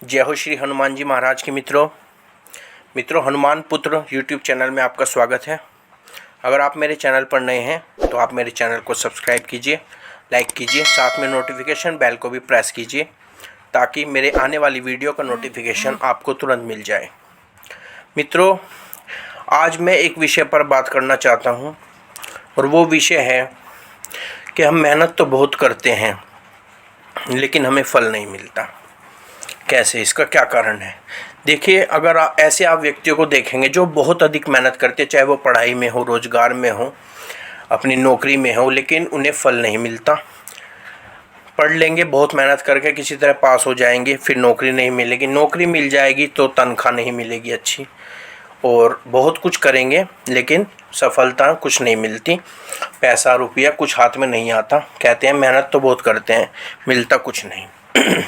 जय हो श्री हनुमान जी महाराज के मित्रों हनुमान पुत्र यूट्यूब चैनल में आपका स्वागत है। अगर आप मेरे चैनल पर नए हैं तो आप मेरे चैनल को सब्सक्राइब कीजिए, लाइक कीजिए, साथ में नोटिफिकेशन बेल को भी प्रेस कीजिए ताकि मेरे आने वाली वीडियो का नोटिफिकेशन आपको तुरंत मिल जाए। मित्रों, आज मैं एक विषय पर बात करना चाहता हूँ और वो विषय है कि हम मेहनत तो बहुत करते हैं लेकिन हमें फल नहीं मिलता। कैसे? इसका क्या कारण है? देखिए, अगर ऐसे आप व्यक्तियों को देखेंगे जो बहुत अधिक मेहनत करते हैं, चाहे वो पढ़ाई में हो, रोज़गार में हो, अपनी नौकरी में हो, लेकिन उन्हें फल नहीं मिलता। पढ़ लेंगे, बहुत मेहनत करके किसी तरह पास हो जाएंगे, फिर नौकरी नहीं मिलेगी, नौकरी मिल जाएगी तो तनख्वाह नहीं मिलेगी अच्छी, और बहुत कुछ करेंगे लेकिन सफलता कुछ नहीं मिलती, पैसा रुपया कुछ हाथ में नहीं आता। कहते हैं मेहनत तो बहुत करते हैं, मिलता कुछ नहीं।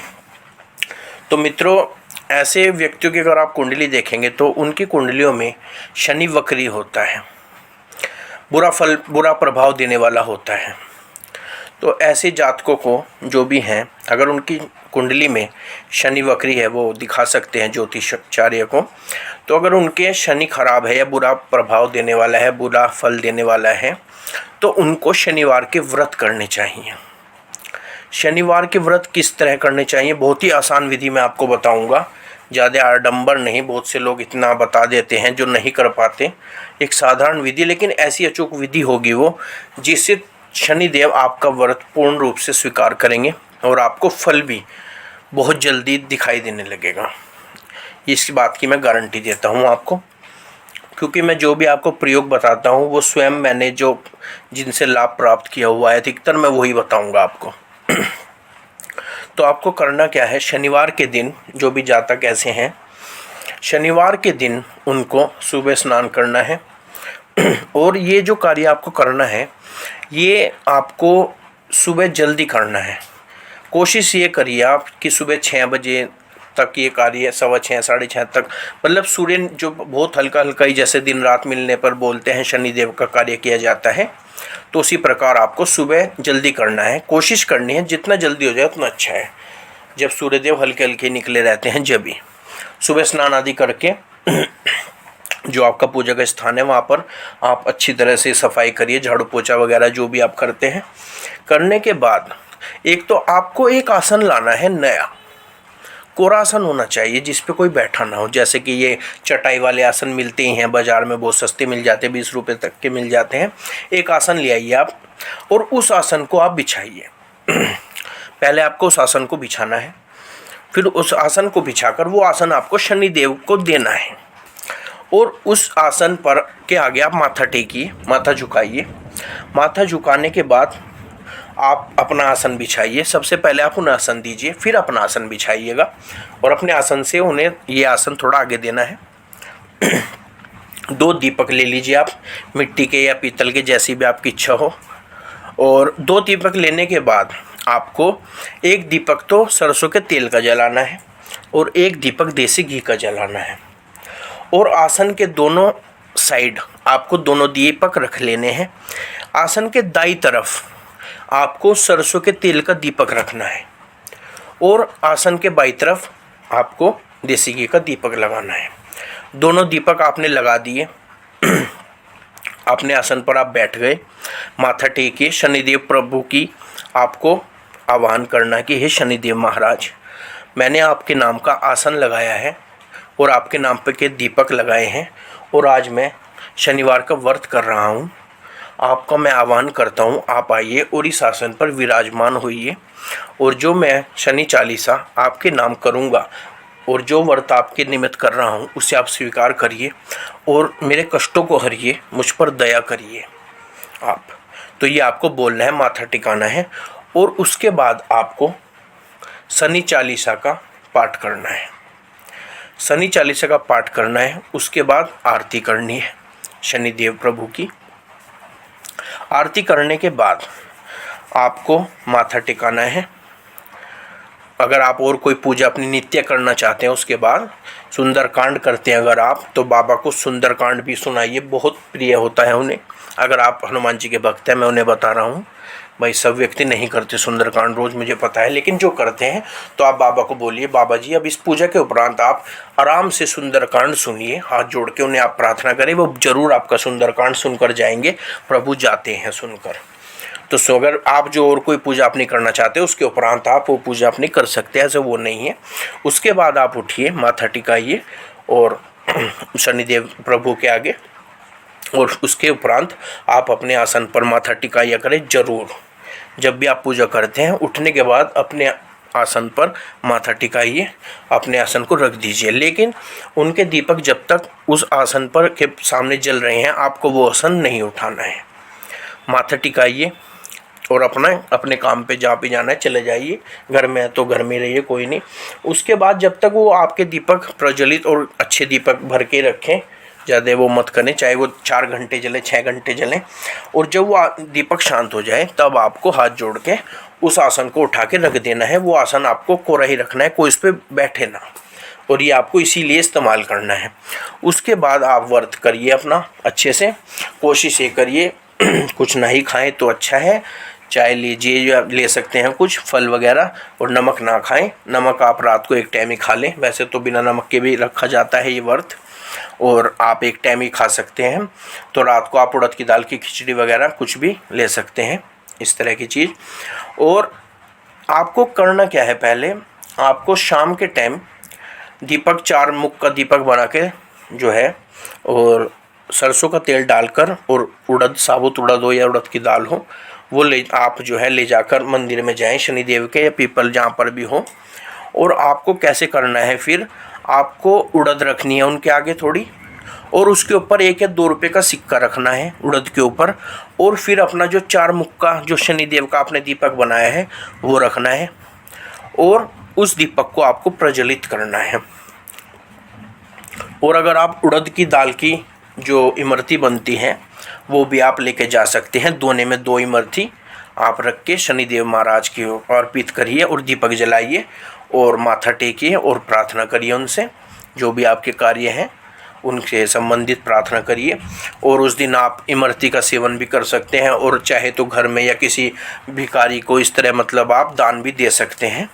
तो मित्रों, ऐसे व्यक्तियों की अगर आप कुंडली देखेंगे तो उनकी कुंडलियों में शनि वक्री होता है, बुरा प्रभाव देने वाला होता है। तो ऐसे जातकों को जो भी हैं, अगर उनकी कुंडली में शनि वक्री है, वो दिखा सकते हैं ज्योतिषाचार्य को। तो अगर उनके शनि खराब है या बुरा प्रभाव देने वाला है, बुरा फल देने वाला है, तो उनको शनिवार के व्रत करने चाहिए। शनिवार के व्रत किस तरह करने चाहिए? बहुत ही आसान विधि मैं आपको बताऊंगा, ज़्यादा आडंबर नहीं। बहुत से लोग इतना बता देते हैं जो नहीं कर पाते। एक साधारण विधि, लेकिन ऐसी अचूक विधि होगी वो जिससे शनिदेव आपका व्रत पूर्ण रूप से स्वीकार करेंगे और आपको फल भी बहुत जल्दी दिखाई देने लगेगा। इस बात की मैं गारंटी देता हूँ आपको, क्योंकि मैं जो भी आपको प्रयोग बताता हूँ वो स्वयं मैंने जो जिनसे लाभ प्राप्त किया हुआ है, अधिकतर मैं वही बताऊँगा आपको। तो आपको करना क्या है? शनिवार के दिन जो भी जातक ऐसे हैं, शनिवार के दिन उनको सुबह स्नान करना है। और ये जो कार्य आपको करना है ये आपको सुबह जल्दी करना है। कोशिश ये करिए आप कि सुबह 6 बजे तक ये कार्य, 6:15 साढ़े 6 तक, मतलब सूर्य जो बहुत हल्का हल्का ही जैसे दिन रात मिलने पर बोलते हैं शनिदेव का कार्य किया जाता है, तो उसी प्रकार आपको सुबह जल्दी करना है। कोशिश करनी है जितना जल्दी हो जाए उतना अच्छा है। जब सूर्यदेव हल्के हल्के निकले रहते हैं, जब भी सुबह स्नान आदि करके जो आपका पूजा का स्थान है वहाँ पर आप अच्छी तरह से सफाई करिए, झाड़ू पोछा वगैरह जो भी आप करते हैं। करने के बाद एक तो आपको एक आसन लाना है, नया कोरा आसन होना चाहिए जिस पे कोई बैठा ना हो। जैसे कि ये चटाई वाले आसन मिलते ही हैं बाज़ार में, बहुत सस्ते मिल जाते हैं, 20 रुपये तक के मिल जाते हैं। एक आसन ले आइए आप और उस आसन को आप बिछाइए। पहले आपको उस आसन को बिछाना है, फिर उस आसन को बिछाकर वो आसन आपको शनिदेव को देना है। और उस आसन पर के आगे आप माथा टेकिए, माथा झुकाइए। माथा झुकाने के बाद आप अपना आसन बिछाइए। सबसे पहले आप उन्हें आसन दीजिए, फिर अपना आसन बिछाइएगा और अपने आसन से उन्हें ये आसन थोड़ा आगे देना है। 2 दीपक ले लीजिए आप, मिट्टी के या पीतल के, जैसी भी आपकी इच्छा हो। और 2 दीपक लेने के बाद आपको 1 दीपक तो सरसों के तेल का जलाना है और 1 दीपक देसी घी का जलाना है। और आसन के दोनों साइड आपको दोनों दीपक रख लेने हैं। आसन के दाईं तरफ आपको सरसों के तेल का दीपक रखना है और आसन के बाईं तरफ आपको देसी घी का दीपक लगाना है। दोनों दीपक आपने लगा दिए। अपने आसन पर आप बैठ गए, माथा टेकिए। शनिदेव प्रभु की आपको आह्वान करना है कि हे शनिदेव महाराज, मैंने आपके नाम का आसन लगाया है और आपके नाम पे के दीपक लगाए हैं, और आज मैं शनिवार का व्रत कर रहा हूँ। आपका मैं आह्वान करता हूँ, आप आइए और इस आसन पर विराजमान होइए, और जो मैं शनि चालीसा आपके नाम करूँगा और जो व्रत आपके निमित्त कर रहा हूँ उसे आप स्वीकार करिए और मेरे कष्टों को हरिए, मुझ पर दया करिए आप। तो ये आपको बोलना है, माथा टिकाना है, और उसके बाद आपको शनि चालीसा का पाठ करना है। शनि चालीसा का पाठ करना है, उसके बाद आरती करनी है शनिदेव प्रभु की। आरती करने के बाद आपको माथा टिकाना है। अगर आप और कोई पूजा अपनी नित्य करना चाहते हैं, उसके बाद सुंदरकांड करते हैं अगर आप, तो बाबा को सुंदरकांड भी सुनाइए, बहुत प्रिय होता है उन्हें। अगर आप हनुमान जी के भक्त हैं, मैं उन्हें बता रहा हूँ भाई सब व्यक्ति नहीं करते सुंदरकांड रोज़, मुझे पता है, लेकिन जो करते हैं तो आप बाबा को बोलिए, बाबा जी अब इस पूजा के उपरांत आप आराम से सुंदरकांड सुनिए, हाथ जोड़ के उन्हें आप प्रार्थना करें, वो ज़रूर आपका सुंदरकांड सुनकर जाएंगे, प्रभु जाते हैं सुनकर। तो अगर आप जो और कोई पूजा अपनी करना चाहते हो उसके उपरांत आप वो पूजा अपनी कर सकते हैं, ऐसे वो नहीं है। उसके बाद आप उठिए, माथा टिकाइए और शनिदेव प्रभु के आगे, और उसके उपरांत आप अपने आसन पर माथा टिकाया करें ज़रूर। जब भी आप पूजा करते हैं उठने के बाद अपने आसन पर माथा टिकाइए, अपने आसन को रख दीजिए, लेकिन उनके दीपक जब तक उस आसन पर के सामने जल रहे हैं आपको वो आसन नहीं उठाना है। माथा टिकाइए और अपने काम पे जहाँ पे जाना है चले जाइए, घर में है तो घर में रहिए, कोई नहीं। उसके बाद जब तक वो आपके दीपक प्रज्वलित और अच्छे दीपक भर के रखें, ज़्यादा वो मत करें, चाहे वो 4 घंटे जले 6 घंटे जलें, और जब वो दीपक शांत हो जाए तब आपको हाथ जोड़ के उस आसन को उठा के रख देना है। वो आसन आपको कोरा ही रखना है, कोई इस पर बैठे ना, और ये आपको इसीलिए इस्तेमाल करना है। उसके बाद आप व्रत करिए अपना अच्छे से, कोशिश ये करिए कुछ नहीं खाएं तो अच्छा है, चाय लीजिए जो आप ले सकते हैं, कुछ फल वगैरह, और नमक ना खाएं। नमक आप रात को एक टाइम ही खा लें, वैसे तो बिना नमक के भी रखा जाता है ये व्रत, और आप एक टाइम ही खा सकते हैं। तो रात को आप उड़द की दाल की खिचड़ी वगैरह कुछ भी ले सकते हैं, इस तरह की चीज़। और आपको करना क्या है, पहले आपको शाम के टाइम दीपक 4 मुख का दीपक बना के जो है, और सरसों का तेल डालकर, और उड़द, साबुत उड़द हो या उड़द की दाल हो, वो आप जो है ले जाकर मंदिर में जाएं, शनिदेव के या पीपल जहाँ पर भी हो। और आपको कैसे करना है, फिर आपको उड़द रखनी है उनके आगे थोड़ी, और उसके ऊपर 1 या 2 रुपये का सिक्का रखना है उड़द के ऊपर, और फिर अपना जो 4 मुख का जो शनिदेव का आपने दीपक बनाया है वो रखना है, और उस दीपक को आपको प्रज्वलित करना है। और अगर आप उड़द की दाल की जो इमरती बनती है वो भी आप लेके जा सकते हैं, दोने में 2 इमरती आप रख के शनिदेव महाराज की अर्पित करिए और दीपक जलाइए और माथा टेकिए और प्रार्थना करिए उनसे, जो भी आपके कार्य हैं उनसे संबंधित प्रार्थना करिए। और उस दिन आप इमरती का सेवन भी कर सकते हैं, और चाहे तो घर में या किसी भिखारी को इस तरह मतलब आप दान भी दे सकते हैं,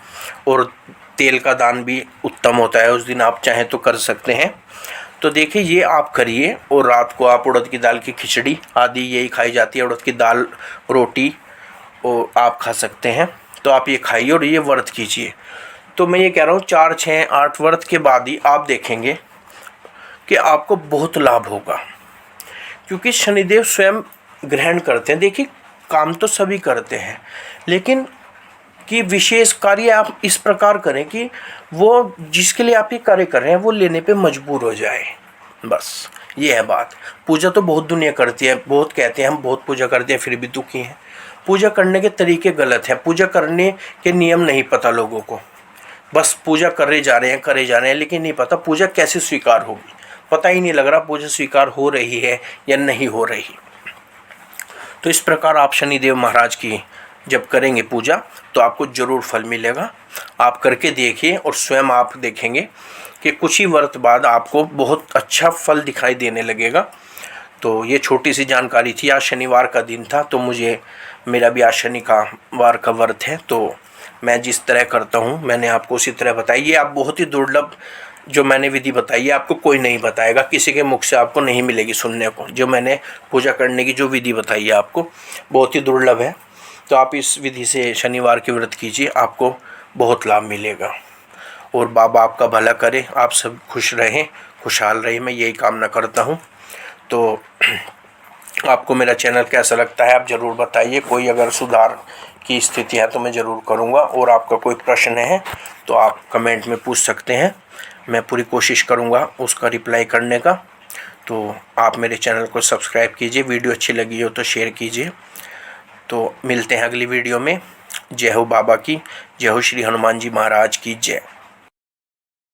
और तेल का दान भी उत्तम होता है उस दिन, आप चाहें तो कर सकते हैं। तो देखिए ये आप करिए, और रात को आप उड़द की दाल की खिचड़ी आदि यही खाई जाती है, उड़द की दाल रोटी और आप खा सकते हैं, तो आप ये खाइए और ये व्रत कीजिए। तो मैं ये कह रहा हूँ 4, 6, 8 व्रत के बाद ही आप देखेंगे कि आपको बहुत लाभ होगा, क्योंकि शनिदेव स्वयं ग्रहण करते हैं। देखिए काम तो सभी करते हैं, लेकिन कि विशेष कार्य आप इस प्रकार करें कि वो जिसके लिए आप ये कार्य कर रहे हैं वो लेने पे मजबूर हो जाए, बस ये है बात। पूजा तो बहुत दुनिया करती है, बहुत कहते हैं हम बहुत पूजा करते हैं फिर भी दुखी हैं। पूजा करने के तरीके गलत हैं, पूजा करने के नियम नहीं पता लोगों को, बस पूजा करे जा रहे हैं, लेकिन नहीं पता पूजा कैसे स्वीकार होगी, पता ही नहीं लग रहा पूजा स्वीकार हो रही है या नहीं हो रही। तो इस प्रकार आप शनिदेव महाराज की जब करेंगे पूजा तो आपको ज़रूर फल मिलेगा। आप करके देखिए और स्वयं आप देखेंगे कि कुछ ही व्रत बाद आपको बहुत अच्छा फल दिखाई देने लगेगा। तो ये छोटी सी जानकारी थी। आज शनिवार का दिन था, तो मेरा भी आज शनिवार का व्रत है, तो मैं जिस तरह करता हूँ मैंने आपको उसी तरह बताई। ये आप बहुत ही दुर्लभ जो मैंने विधि बताई है आपको कोई नहीं बताएगा, किसी के मुख से आपको नहीं मिलेगी सुनने को। जो मैंने पूजा करने की जो विधि बताई है आपको बहुत ही दुर्लभ है। तो आप इस विधि से शनिवार के व्रत कीजिए, आपको बहुत लाभ मिलेगा। और बाबा आपका भला करे, आप सब खुश रहें, खुशहाल रहें, मैं यही कामना करता हूँ। तो आपको मेरा चैनल कैसा लगता है आप ज़रूर बताइए। कोई अगर सुधार की स्थिति है तो मैं ज़रूर करूँगा, और आपका कोई प्रश्न है तो आप कमेंट में पूछ सकते हैं, मैं पूरी कोशिश करूँगा उसका रिप्लाई करने का। तो आप मेरे चैनल को सब्सक्राइब कीजिए, वीडियो अच्छी लगी हो तो शेयर कीजिए। तो मिलते हैं अगली वीडियो में। जय हो बाबा की, जय हो श्री हनुमान जी महाराज की जय।